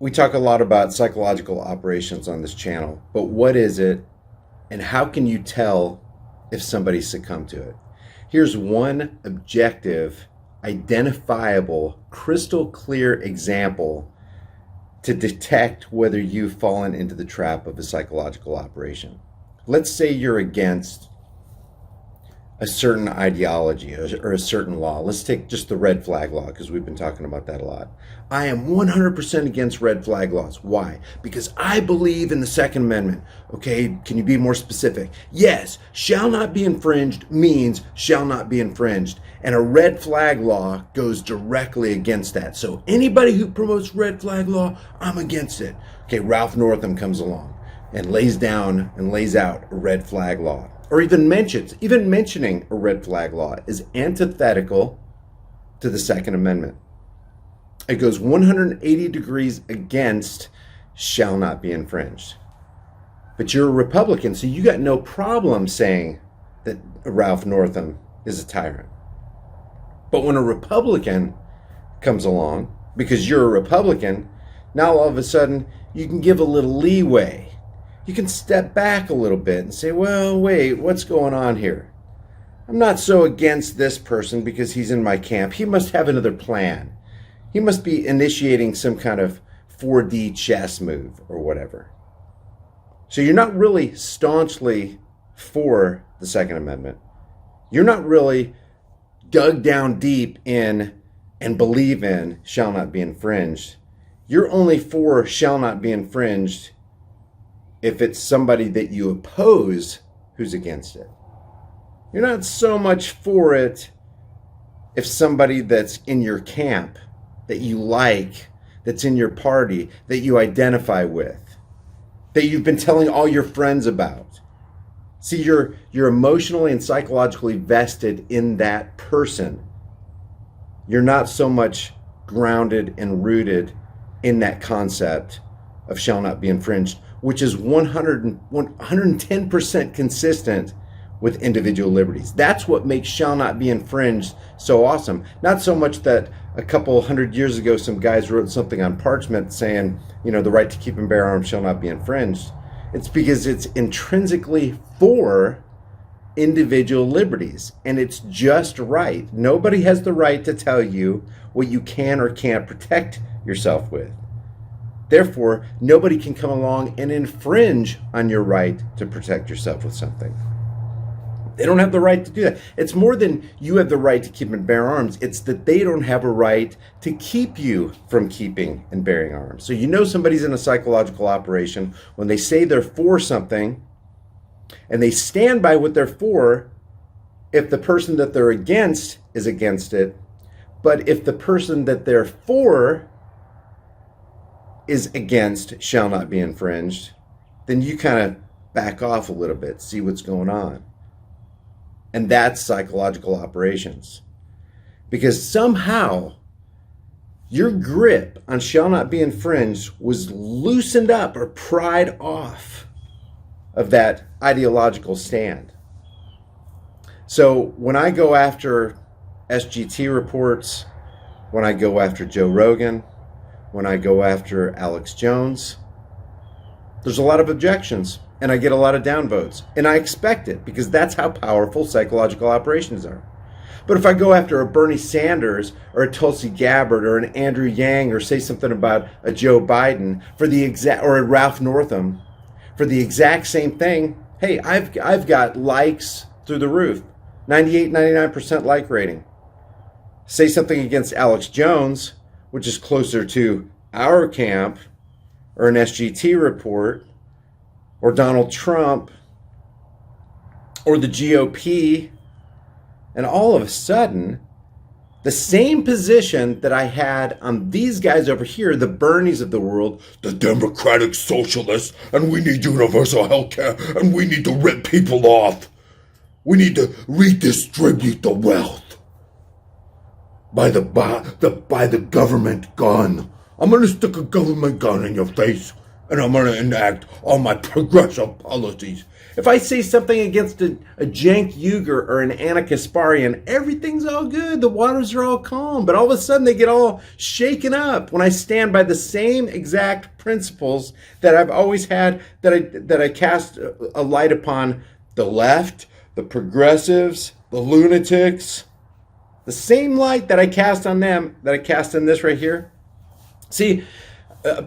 We talk a lot about psychological operations on this channel, but what is it and how can you tell if somebody succumbed to it? Here's one objective, identifiable, crystal clear example to detect whether you've fallen into the trap of a psychological operation. Let's say you're against a certain ideology or a certain law. Let's take just the red flag law because we've been talking about that a lot. I am 100% against red flag laws. Why? Because I believe in the Second Amendment. Okay, can you be more specific? Yes, shall not be infringed means shall not be infringed. And a red flag law goes directly against that. So anybody who promotes red flag law, I'm against it. Okay, Ralph Northam comes along and lays down and lays out a red flag law. Or even mentioning a red flag law is antithetical to the Second Amendment. It goes 180 degrees against shall not be infringed. But you're a Republican, so you got no problem saying that Ralph Northam is a tyrant. But when a Republican comes along, because you're a Republican, now all of a sudden you can give a little leeway. You can step back a little bit and say, well, wait, what's going on here? I'm not so against this person because he's in my camp. He must have another plan. He must be initiating some kind of 4D chess move or whatever. So you're not really staunchly for the Second Amendment. You're not really dug down deep in and believe in shall not be infringed. You're only for shall not be infringed if it's somebody that you oppose who's against it. You're not so much for it if somebody that's in your camp, that you like, that's in your party, that you identify with, that you've been telling all your friends about. See, you're emotionally and psychologically vested in that person. You're not so much grounded and rooted in that concept of shall not be infringed, which is 110% consistent with individual liberties. That's what makes shall not be infringed so awesome. Not so much that a couple hundred years ago some guys wrote something on parchment saying, the right to keep and bear arms shall not be infringed. It's because it's intrinsically for individual liberties, and it's just right. Nobody has the right to tell you what you can or can't protect yourself with. Therefore, nobody can come along and infringe on your right to protect yourself with something. They don't have the right to do that. It's more than you have the right to keep and bear arms. It's that they don't have a right to keep you from keeping and bearing arms. So somebody's in a psychological operation when they say they're for something and they stand by what they're for if the person that they're against is against it. But if the person that they're for is against shall not be infringed, then you kind of back off a little bit, see what's going on. And that's psychological operations. Because somehow your grip on shall not be infringed was loosened up or pried off of that ideological stand. So when I go after SGT reports, when I go after Joe Rogan, when I go after Alex Jones, there's a lot of objections and I get a lot of downvotes. And I expect it because that's how powerful psychological operations are. But if I go after a Bernie Sanders or a Tulsi Gabbard or an Andrew Yang or say something about a Joe Biden or a Ralph Northam for the exact same thing, hey, I've got likes through the roof, 98, 99% like rating. Say something against Alex Jones, which is closer to our camp, or an SGT report, or Donald Trump, or the GOP, and all of a sudden, the same position that I had on these guys over here, the Bernies of the world, the Democratic Socialists, and we need universal health care, and we need to rip people off. We need to redistribute the wealth. By the government gun. I'm going to stick a government gun in your face. and I'm going to enact all my progressive policies. If I say something against a Cenk Uygur or an Anna Kasparian, everything's all good. The waters are all calm. But all of a sudden they get all shaken up when I stand by the same exact principles that I've always had, that I cast a light upon the left, the progressives, the lunatics. The same light that I cast on them, that I cast on this right here. See,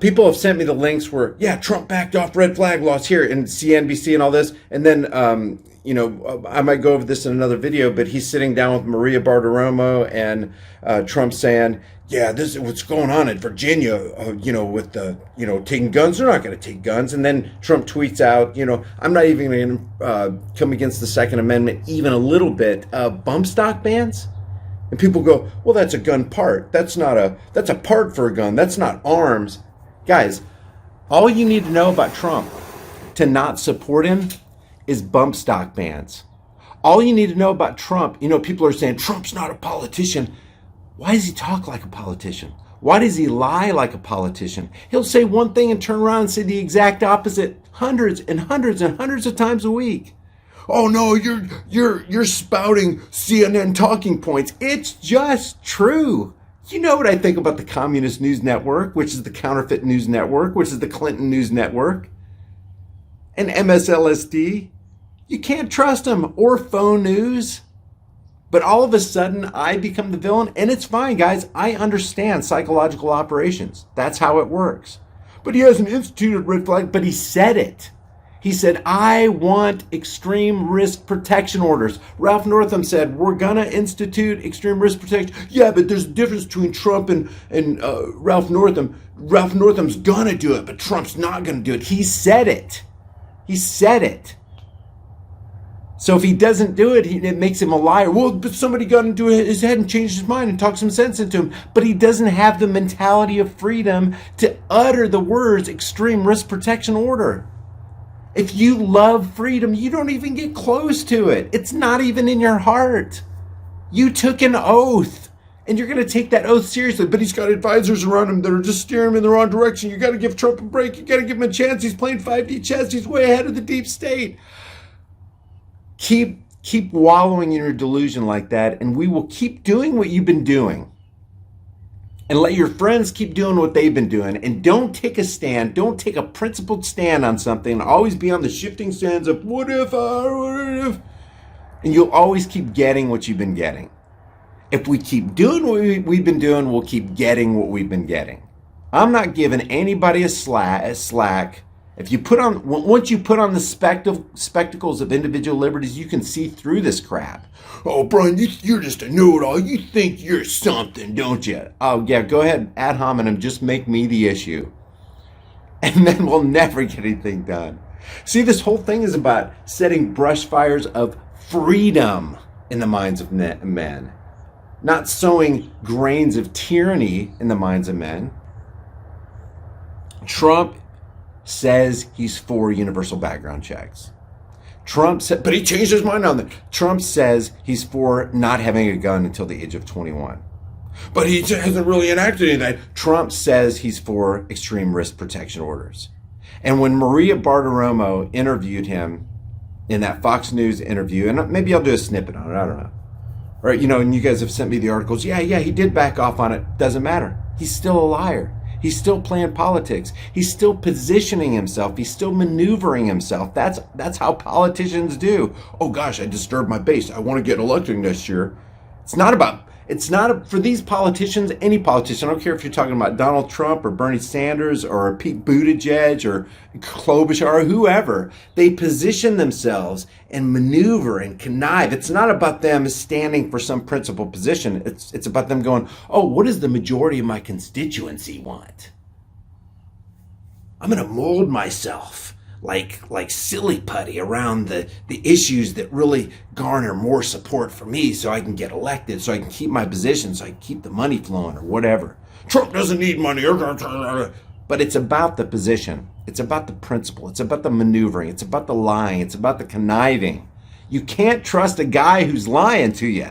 people have sent me the links where, yeah, Trump backed off red flag laws here in CNBC and all this. And then, I might go over this in another video, but he's sitting down with Maria Bartiromo and Trump saying, yeah, this is what's going on in Virginia, with the, taking guns. They're not going to take guns. And then Trump tweets out, I'm not even going to come against the Second Amendment even a little bit. Bump stock bans. And people go, well, that's a gun part. That's a part for a gun. That's not arms. Guys, all you need to know about Trump to not support him is bump stock bans. All you need to know about Trump, people are saying, Trump's not a politician. Why does he talk like a politician? Why does he lie like a politician? He'll say one thing and turn around and say the exact opposite hundreds and hundreds and hundreds of times a week. Oh no, you're spouting CNN talking points. It's just true. You know what I think about the Communist News Network, which is the Counterfeit News Network, which is the Clinton News Network, and MSLSD. You can't trust them, or phone news. But all of a sudden, I become the villain, and it's fine, guys. I understand psychological operations. That's how it works. But he hasn't instituted red flag, but he said it. He said, I want extreme risk protection orders. Ralph Northam said, we're going to institute extreme risk protection. Yeah, but there's a difference between Trump and Ralph Northam. Ralph Northam's going to do it, but Trump's not going to do it. He said it. He said it. So if he doesn't do it, it makes him a liar. Well, but somebody got into his head and changed his mind and talked some sense into him. But he doesn't have the mentality of freedom to utter the words extreme risk protection order. If you love freedom, you don't even get close to it. It's not even in your heart. You took an oath, and you're going to take that oath seriously. But he's got advisors around him that are just steering him in the wrong direction. You got to give Trump a break. You got to give him a chance. He's playing 5D chess. He's way ahead of the deep state. Keep wallowing in your delusion like that, and we will keep doing what you've been doing. And let your friends keep doing what they've been doing. And don't take a stand. Don't take a principled stand on something. Always be on the shifting sands of what if. And you'll always keep getting what you've been getting. If we keep doing what we've been doing, we'll keep getting what we've been getting. I'm not giving anybody a slack. If you once you put on the spectacles of individual liberties, you can see through this crap. Oh, Brian, you're just a know-it-all. You think you're something, don't you? Oh, yeah, go ahead, ad hominem, just make me the issue. And then we'll never get anything done. See, this whole thing is about setting brush fires of freedom in the minds of men, not sowing grains of tyranny in the minds of men. Trump says he's for universal background checks. Trump said, but he changed his mind on that. Trump says he's for not having a gun until the age of 21. But he hasn't really enacted any of that. Trump says he's for extreme risk protection orders. And when Maria Bartiromo interviewed him in that Fox News interview, and maybe I'll do a snippet on it, I don't know. Or, and you guys have sent me the articles. Yeah, he did back off on it. Doesn't matter. He's still a liar. He's still playing politics. He's still positioning himself. He's still maneuvering himself. That's how politicians do. Oh gosh, I disturbed my base. I want to get elected next year. It's not for these politicians, any politician. I don't care if you're talking about Donald Trump or Bernie Sanders or Pete Buttigieg or Klobuchar or whoever. They position themselves and maneuver and connive. It's not about them standing for some principled position. It's about them going, oh, what does the majority of my constituency want? I'm going to mold myself like silly putty around the issues that really garner more support for me so I can get elected, so I can keep my position, so I can keep the money flowing or whatever. Trump doesn't need money. But it's about the position. It's about the principle. It's about the maneuvering. It's about the lying. It's about the conniving. You can't trust a guy who's lying to you.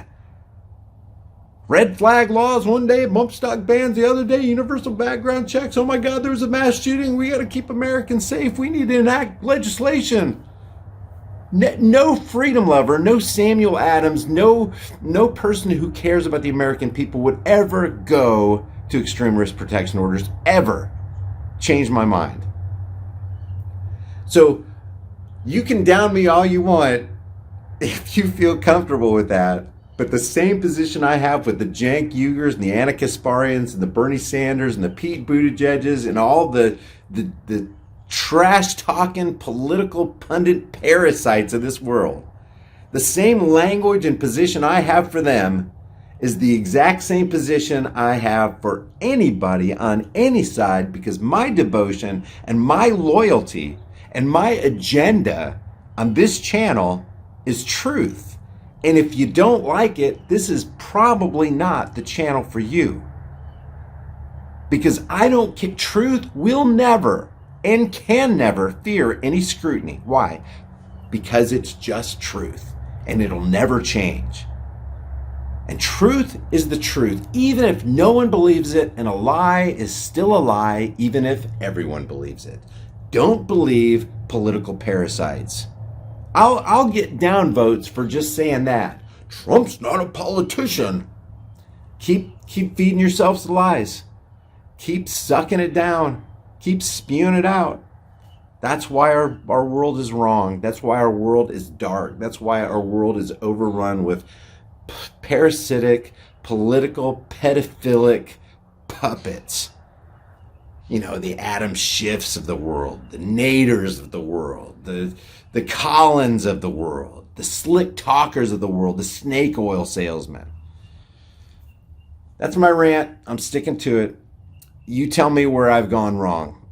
Red flag laws one day, bump stock bans the other day, universal background checks. Oh my God, there was a mass shooting. We got to keep Americans safe. We need to enact legislation. No freedom lover, no Samuel Adams, no person who cares about the American people would ever go to extreme risk protection orders, ever change my mind. So you can down me all you want if you feel comfortable with that. But the same position I have with the Cenk Uygurs and the Anna Kasparians and the Bernie Sanders and the Pete Buttigieg's and all the trash-talking political pundit parasites of this world, the same language and position I have for them is the exact same position I have for anybody on any side, because my devotion and my loyalty and my agenda on this channel is truth. And if you don't like it, this is probably not the channel for you. Because I don't care. Truth will never and can never fear any scrutiny. Why? Because it's just truth and it'll never change. And truth is the truth, even if no one believes it, and a lie is still a lie, even if everyone believes it. Don't believe political parasites. I'll get down votes for just saying that. Trump's not a politician. Keep feeding yourselves lies. Keep sucking it down. Keep spewing it out. That's why our world is wrong. That's why our world is dark. That's why our world is overrun with parasitic, political, pedophilic puppets. You know, the Adam Schiffs of the world, the Naders of the world, the Collins of the world, the slick talkers of the world, the snake oil salesmen. That's my rant. I'm sticking to it. You tell me where I've gone wrong.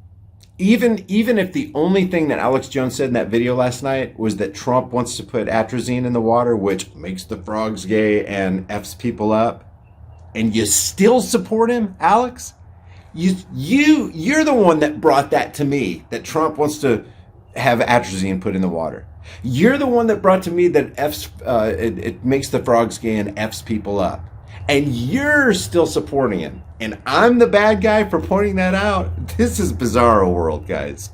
Even if the only thing that Alex Jones said in that video last night was that Trump wants to put atrazine in the water, which makes the frogs gay and F's people up, and you still support him, Alex? You're the one that brought that to me, that Trump wants to have atrazine put in the water. You're the one that brought to me that it makes the frogs gay and F's people up. And you're still supporting him. And I'm the bad guy for pointing that out. This is bizarro world, guys.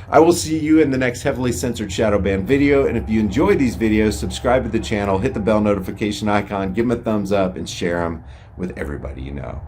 I will see you in the next heavily censored shadow ban video. And if you enjoy these videos, subscribe to the channel, hit the bell notification icon, give them a thumbs up, and share them with everybody you know.